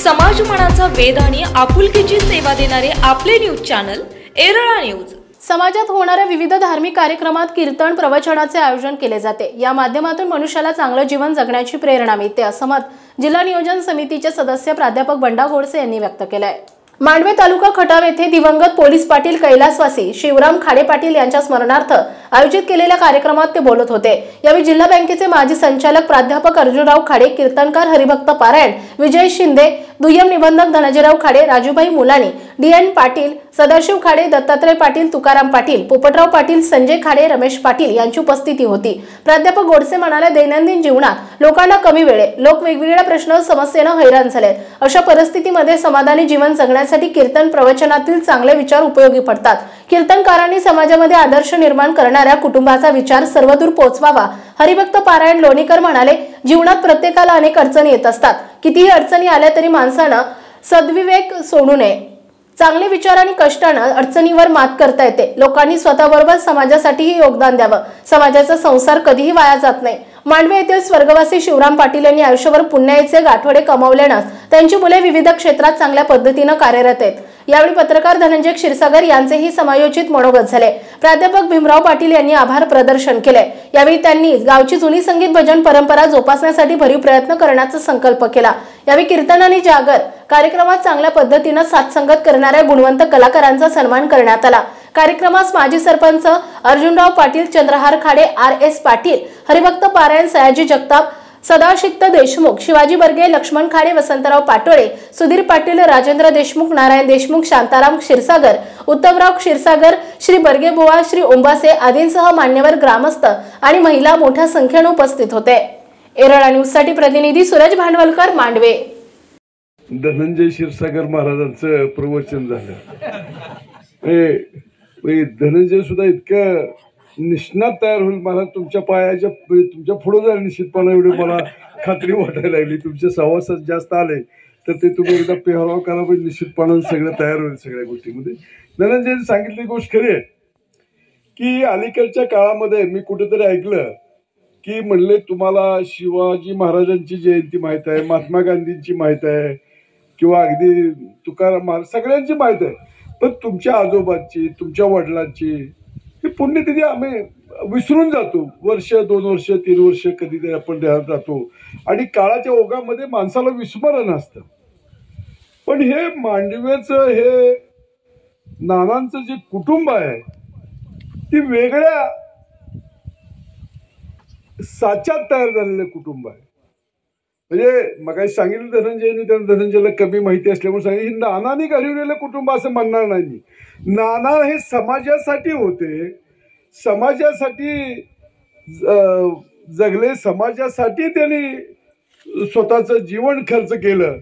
समाज मनाचा वेध आणि आपुलकीची सेवा देणारे आपले न्यूज चॅनल एरळा न्यूज। समाजात होणाऱ्या विविध धार्मिक कार्यक्रमात कीर्तन प्रवचनाचे आयोजन केले जाते। या माध्यमातून मनुष्याला चांगले जीवन जगण्याची प्रेरणा मिळते, असं मत जिल्हा नियोजन समितीचे सदस्य प्राध्यापक बंडा गोडसे यांनी व्यक्त केले आहे। मांडवे तालुका खटाव येथे दिवंगत पोलीस पाटील कैलासवासी शिवराम खाडे पाटील यांच्या स्मरणार्थ आयोजित केलेल्या कार्यक्रमात ते बोलत होते। यावेळी जिल्हा बँकेचे माजी संचालक प्राध्यापक अर्जुनराव खाडे, कीर्तनकार हरिभक्त पारायण विजय शिंदे, दुय्यम निबंधक धनंजयराव खाडे, राजूभाई मुलानी, डीएन पाटील, सदाशिव खाडे, दत्तात्रय पाटील, तुकाराम पाटील, पोपटराव पाटील, संजय खाडे, रमेश पाटील यांची उपस्थिती होती। प्राध्यापक गोडसे म्हणाले, दैनंदिन जीवनात लोकांना कमी वेळ, लोक वेगवेगळ्या प्रश्न समस्येने हैराण झालेत। अशा परिस्थितीमध्ये समाधानी जीवन जगण्यासाठी कीर्तन प्रवचनातील चांगले विचार उपयोगी पडतात। कीर्तनकारांनी समाजामध्ये आदर्श निर्माण करणाऱ्या कुटुंबाचा विचार सर्वदूर पोहोचवावा। हरिभक्त पारायण लोणीकर म्हणाले, जीवनात प्रत्येकाला अनेक अडचणी येत असतात। कितीही अडचणी आल्या तरी माणसानं सद्विवेक सोडू नये। चांगले विचार आणि कष्टाने अडचणीवर मात करता येते। लोकांनी स्वतःबरोबर समाजासाठीही योगदान द्यावं। समाजाचा संसार कधीही वाया जात नाही। मांडवे येथील स्वर्गवासी शिवराम पाटील यांनी आयुष्यभर पुण्याचे गाठोडे कमावल्याने त्यांची मुले विविध क्षेत्रात चांगल्या पद्धतीने कार्यरत आहेत। यावेळी पत्रकार धनंजय क्षीरसागर यांचेही समायोजित मनोगत झाले। प्राध्यापक भीमराव पाटील यांनी आभार प्रदर्शन केले। यावेळी त्यांनी गावची जुनी संगीत भजन परंपरा जोपासण्यासाठी भरीव प्रयत्न करण्याचा संकल्प केला। यावेळी कीर्तन आणि जागर कार्यक्रमात चांगल्या पद्धतीने साथसंगत करणाऱ्या गुणवंत कलाकारांचा सन्मान करण्यात आला। कार्यक्रमास माजी सरपंच अर्जुनराव पाटील, चंद्रहार खाडे, RS पाटील, हरिभक्त पारायण सयाजी जगताप, सदाशिक्त देशमुख, शिवाजी बर्गे, लक्ष्मण खाडे, वसंतराव पाटोळे, सुधीर पाटील, राजेंद्र देशमुख, नारायण देशमुख, शांताराम क्षीरसागर, उत्तमराव क्षीरसागर, श्री बर्गे बुवा, श्री ओंबासे आदींसह मान्यवर ग्रामस्थ आणि महिला मोठ्या संख्येने उपस्थित होते। एरळा न्यूज साठी प्रतिनिधी सूरज भांडवलकर, मांडवे। धनंजय क्षीरसागर महाराजांचं प्रवचन झालं। धनंजय सुद्धा इतकं निष्णात तयार होईल, मला तुमच्या पायाच्या तुमच्या पुढे जाईल निश्चितपणे, एवढी मला खात्री वाटायला लागली। तुमच्या सहवासात जास्त आले तर ते तुम्ही एकदा पेहराव करा, पण निश्चितपणे सगळं तयार होईल सगळ्या गोष्टीमध्ये। धनंजयने सांगितली गोष्ट खरी आहे की अलीकडच्या काळामध्ये मी कुठेतरी ऐकलं की म्हणले, तुम्हाला शिवाजी महाराजांची जयंती माहित आहे, महात्मा गांधींची माहित आहे, किंवा अगदी तुकाराम महाराज सगळ्यांची माहित आहे, पण तुमच्या आजोबांची, तुमच्या वडिलांची ही पुण्यतिथी आम्ही विसरून जातो। वर्ष, 2 वर्ष, 3 वर्ष कधीतरी आपण ध्यानात जातो आणि काळाच्या ओघामध्ये माणसाला विस्मरण असतं। पण हे मांडवेचं हे नानांचं जे कुटुंब आहे ती वेगळ्या साच्यात तयार झालेलं कुटुंब आहे। म्हणजे मग सांगितलं धनंजयनी, त्यांना धनंजयला कमी माहिती असल्यामुळे सांगितलं, ही नानांनी घडवलेलं कुटुंब असं म्हणणार नाही। नाना हे समाजासाठी होते, समाजासाठी जगले, समाजासाठी त्यांनी स्वतःचं जीवन खर्च केलं।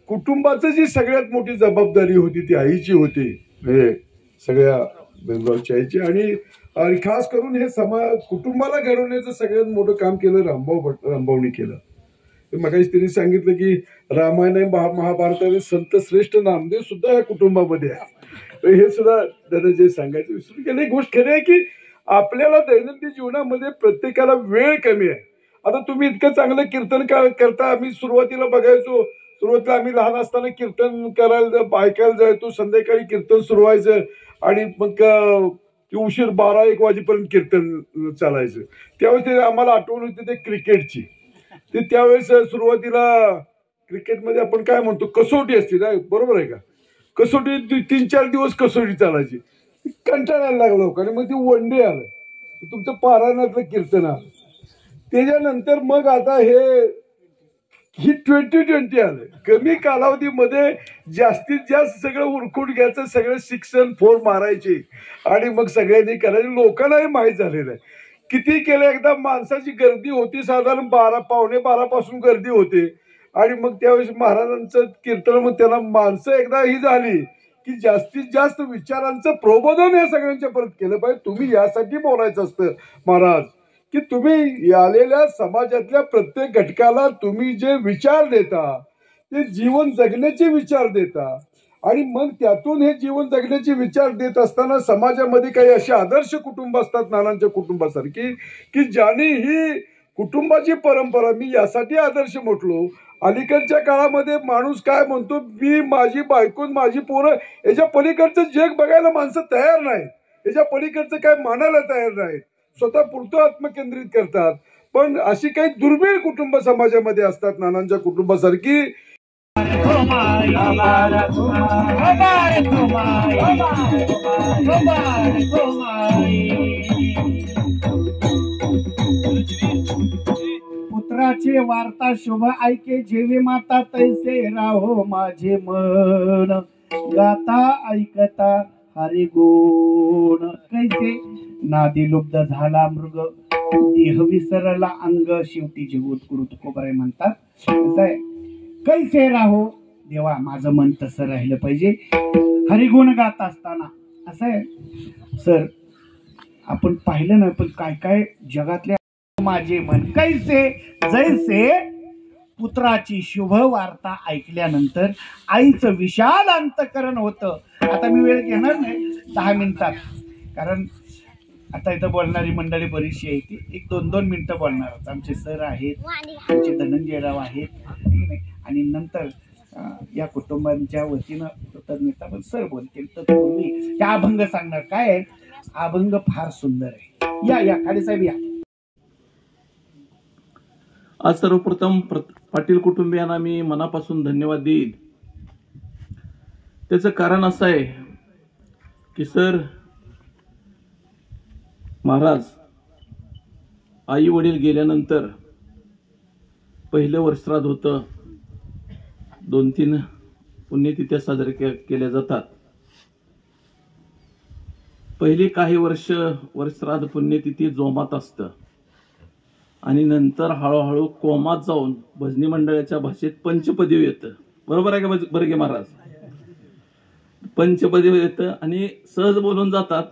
कुटुंबाचं जी सगळ्यात मोठी जबाबदारी होती ती आईची होती, म्हणजे सगळ्या भीमरावची आईची, आणि खास करून हे कुटुंबाला घडवण्याचं सगळ्यात मोठं काम केलं रामभाऊनी केलं। मगाशी त्यांनी सांगितलं की रामायण महाभारताचे संत श्रेष्ठ नामदेव सुद्धा या कुटुंबामध्ये आहे। हे सुद्धा धनंजय सांगायचं विसरून गेले। एक गोष्ट खरी आहे की आपल्याला दैनंदिन जीवनामध्ये प्रत्येकाला वेळ कमी आहे। आता तुम्ही इतकं चांगलं कीर्तन करता, आम्ही सुरुवातीला बघायचो, सुरुवातीला आम्ही लहान असताना कीर्तन करायला ऐकायला जायचो, संध्याकाळी कीर्तन सुरू व्हायचं आणि मग उशीर 12-1 वाजेपर्यंत कीर्तन चालायचं। त्यावेळेस ते आम्हाला आठवण होती ते क्रिकेटची। ते त्यावेळेस सुरुवातीला क्रिकेटमध्ये आपण काय म्हणतो, कसोटी असते ना, बरोबर आहे का? कसोटी 3-4 दिवस कसोटी चालायची, कंटाळायला लागला लोकांनी, मग ती वन डे आलं, तुमचं पारायणातलं कीर्तन आलं। त्याच्यानंतर मग आता ही 2020 आलं। कमी कालावधीमध्ये जास्तीत जास्त सगळं उरकून घ्यायचं, सगळं 6 आणि 4 मारायचे आणि मग सगळ्यांनी करायचे। लोकांनाही माहीत झालेलं आहे किती केलं। एकदा माणसाची गर्दी होती, साधारण 12-12:15 पासून गर्दी होते, आणि मग त्यावेळेस महाराजांचं कीर्तन, मग त्याला माणसं एकदा ही झाली की जास्तीत जास्त विचारांचं प्रबोधन या सगळ्यांच्या परत केलं पाहिजे। तुम्ही यासाठी बोलायचं असतं महाराज की तुम्ही आलेल्या समाजातल्या प्रत्येक घटकाला तुम्ही जे विचार देता ते जीवन जगण्याचे विचार देता, आणि मग त्यातून हे जीवन जगण्याचे विचार देत असताना समाजामध्ये काही असे आदर्श कुटुंब असतात नानांच्या कुटुंबासारखी की ज्यांनी ही कुटुंबाची परंपरा मी यासाठी आदर्श म्हटलो. अलीकडच्या काळामध्ये माणूस काय म्हणतो, मी माझी बायको माझी पोरं, याच्या पलीकडचं जग बघायला माणसं तयार नाहीत, याच्या पलीकडचं काय मानायला तयार नाहीत, स्वतः पुरतं आत्मकेंद्रित करतात. पण अशी काही दुर्मिळ कुटुंब समाजामध्ये असतात नानांच्या कुटुंबासारखी. पुत्राची वार्ता शुभ ऐके, जेवी माता तैसे राहो माझे मन, गाता ऐकता हरी गुण. कैसे नादी लुब्ध झाला मृग, देह विसरला अंग, शेवटी जीव उत्कृत तुकोबाराय म्हणतात. असं आहे, कैसे राहो देवा, माझं मन तसं राहिलं पाहिजे हरिगुण गात असताना. असं आहे सर, आपण पाहिलं ना, पण काय काय जगातल्या माझे मन कैसे, जैसे पुत्राची शुभ वार्ता ऐकल्यानंतर आईचं विशाल अंतकरण होतं. आता मी वेळ घेणार नाही 10 मिनिटात, कारण आता इथं बोलणारी मंडळी बरीचशी आहे, ती 1-2 मिनिटं बोलणार. आमचे सर आहेत, आमचे धनंजयराव आहेत, आणि नंतर या कुटुंबांच्या वतीनं कृतज्ञता पण सर बोलतील. तर तुम्ही त्या अभंग सांगणार. काय आहे अभंग, फार सुंदर आहे. या खाली साहेब या. आज सर्वप्रथम पाटील कुटुंबियांना मी मनापासून धन्यवाद देईन. त्याचं कारण असं आहे की सर, महाराज आई वडील गेल्यानंतर पहिलं वर्षश्राद्ध होतं. 2-3 पुण्यतिथ्या साजऱ्या केल्या जातात. पहिली काही वर्षश्राद्ध पुण्यतिथी जोमात असतं, आणि नंतर हळूहळू कोमात जाऊन भजनी मंडळाच्या भाषेत पंचपदी येतं. बरोबर आहे का बरगे महाराज? पंचपदी येतं आणि सहज बोलून जातात.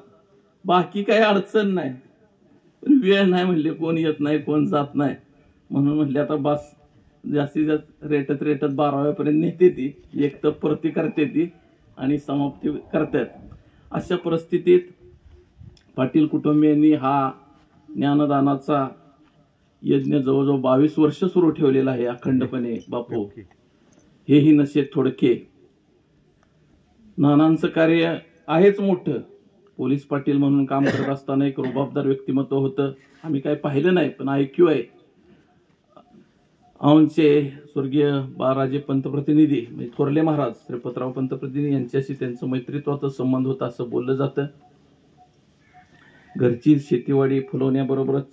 बाकी काही अडचण नाही, पण वेळ नाही म्हणले, कोण येत नाही, कोण जात नाही. म्हणून म्हटले आता बस, जास्तीत जास्त रेटत 12व्यापर्यंत नेते ती, एक तर प्रति करते ती आणि समाप्ती करतात. अशा परिस्थितीत पाटील कुटुंबियांनी हा ज्ञानदानाचा यज्ञ जवळजवळ 22 वर्ष सुरू ठेवलेला आहे अखंडपणे. बापू हेही नशे थोडके. नानांचं कार्य आहेच मोठं. पोलीस पाटील म्हणून काम करत असताना एक रुबाबदार व्यक्तिमत्व होतं. आम्ही काय पाहिलं नाही, पण ऐक्यू आहे. आमचे स्वर्गीय बाळराजे पंतप्रतिनिधी म्हणजे थोरले महाराज श्रीपतराव पंतप्रतिनिधी यांच्याशी त्यांचं मैत्रीत्वाचा संबंध होता असं बोललं जातं. घरची शेतीवाडी फुलवण्याबरोबरच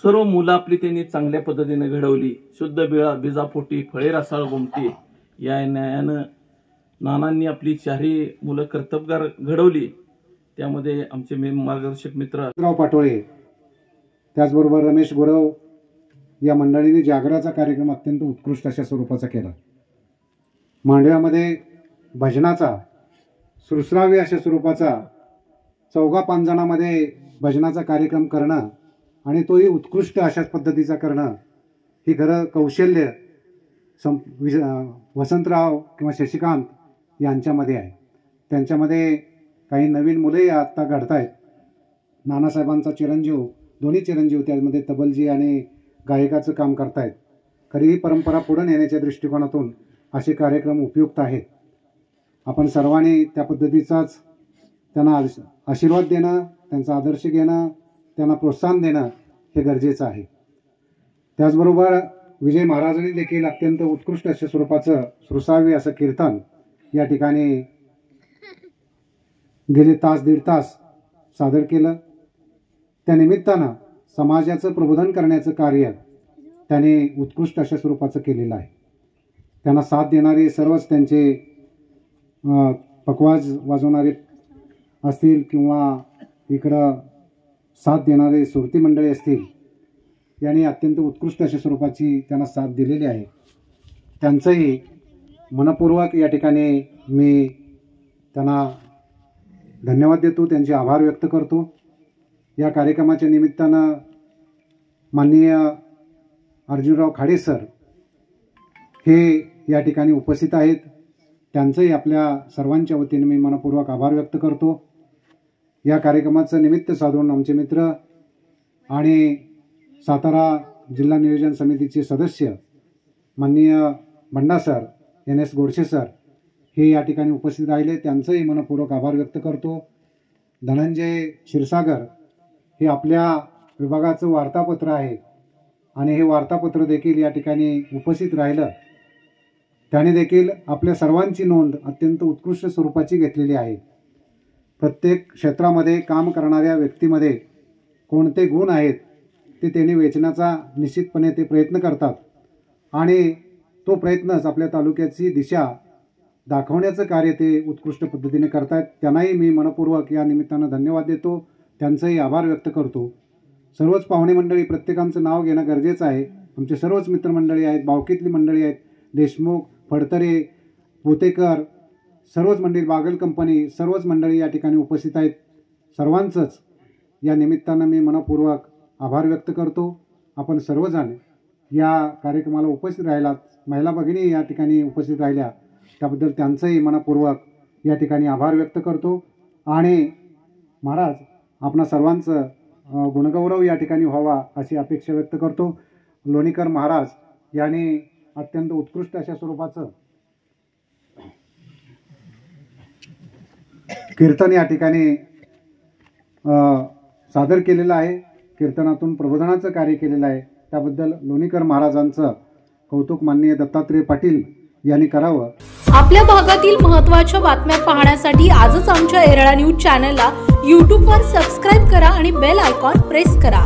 सर्व मुलं आपली त्यांनी चांगल्या पद्धतीने घडवली. शुद्ध बिजापोटी फळे रसाळ गोमटी या न्यायानं नानांनी आपली 4ही मुलं कर्तबगार घडवली. त्यामध्ये आमचे मार्गदर्शक मित्र राव पाटोळे, त्याचबरोबर रमेश गुरव या मंडळीने जागराचा कार्यक्रम अत्यंत उत्कृष्ट अशा स्वरूपाचा केला. मांडव्यामध्ये भजनाचा सुश्राव्य अशा स्वरूपाचा 4-5 जणांमध्ये भजनाचा कार्यक्रम करणं आणि तोही उत्कृष्ट अशाच पद्धतीचा करणं ही खरं कौशल्य वसंतराव किंवा शशिकांत यांच्यामध्ये आहे. त्यांच्यामध्ये काही नवीन मुलंही आत्ता घडत आहेत. नानासाहेबांचा चिरंजीव, दोन्ही चिरंजीव त्यामध्ये तबलजी आणि गायकाचं काम करतायत. खरी ही परंपरा पुढे नेण्याच्या दृष्टिकोनातून असे कार्यक्रम उपयुक्त आहेत. आपण सर्वांनी त्या पद्धतीचाच त्यांना आशीर्वाद देणं, त्यांचा आदर्श घेणं, त्यांना प्रोत्साहन देणं हे गरजेचं आहे. त्याचबरोबर विजय महाराजांनी देखील अत्यंत उत्कृष्ट अशा स्वरूपाचं श्रुसावे असं कीर्तन या ठिकाणी गेले 1-1.5 तास सादर केलं. त्या निमित्तानं समाजाचं प्रबोधन करण्याचं कार्य त्याने उत्कृष्ट अशा स्वरूपाचं केलेलं आहे. त्यांना साथ देणारे सर्वच त्यांचे पखवाज वाजवणारे असतील किंवा इकडं साथ देणारे सुरती मंडळी असतील, यांनी अत्यंत उत्कृष्ट अशा स्वरूपाची त्यांना साथ दिलेली आहे. त्यांचंही मनपूर्वक या ठिकाणी मी त्यांना धन्यवाद देतो, त्यांचे आभार व्यक्त करतो. या कार्यक्रमाच्या निमित्तानं माननीय अर्जुनराव खाडे सर हे या ठिकाणी उपस्थित आहेत. त्यांचंही आपल्या सर्वांच्या वतीने मी मनपूर्वक आभार व्यक्त करतो. या कार्यक्रमाचं निमित्त साधून आमचे मित्र आणि सातारा जिल्हा नियोजन समितीचे सदस्य माननीय बंडा सर, NS गोडसे सर हे या ठिकाणी उपस्थित राहिले, त्यांचंही मनपूर्वक आभार व्यक्त करतो. धनंजय क्षीरसागर हे आपल्या विभागाचं वार्तापत्र आहे आणि हे वार्तापत्र देखील या ठिकाणी उपस्थित राहिलं. त्याने देखील आपल्या सर्वांची नोंद अत्यंत उत्कृष्ट स्वरूपाची घेतलेली आहे. प्रत्येक क्षेत्रामध्ये काम करणाऱ्या व्यक्तीमध्ये कोणते गुण आहेत ते त्यांनी वेचण्याचा निश्चितपणे ते प्रयत्न करतात आणि तो प्रयत्नच आपल्या तालुक्याची दिशा दाखवण्याचं कार्य ते उत्कृष्ट पद्धतीने करतात. त्यांनाही मी मनपूर्वक या निमित्तानं धन्यवाद देतो, त्यांचंही आभार व्यक्त करतो. सर्वच पाहुणे मंडळी, प्रत्येकांचं नाव घेणं गरजेचं आहे. आमचे सर्वच मित्रमंडळी आहेत, भावकीतली मंडळी आहेत, देशमुख, फडतरे, पोतेकर, सर्वच मंडळी, बागल कंपनी, सर्वच मंडळी या ठिकाणी उपस्थित आहेत. सर्वांचंच या निमित्तानं मी मनपूर्वक आभार व्यक्त करतो. आपण सर्वजण या कार्यक्रमाला उपस्थित राहिलात, महिला भगिनी या ठिकाणी उपस्थित राहिल्या, त्याबद्दल त्यांचंही मनपूर्वक या ठिकाणी आभार व्यक्त करतो. आणि महाराज, आपणा सर्वांचं गुणगौरव या ठिकाणी व्हावा अशी अपेक्षा व्यक्त करतो. लोणीकर महाराज यांनी अत्यंत उत्कृष्ट अशा स्वरूपाचं कीर्तन या ठिकाणी सादर केलेलं आहे. कीर्तनातून प्रबोधनाचं कार्य केलेलं आहे, त्याबद्दल लोणीकर महाराजांचं कौतुक माननीय दत्तात्रय पाटील यांनी करावं. आपल्या भागातील महत्त्वाच्या बातम्या पाहण्यासाठी आजच आमच्या एरळा न्यूज चॅनलला यूट्यूबवर सबस्क्राईब करा आणि बेल आयकॉन प्रेस करा.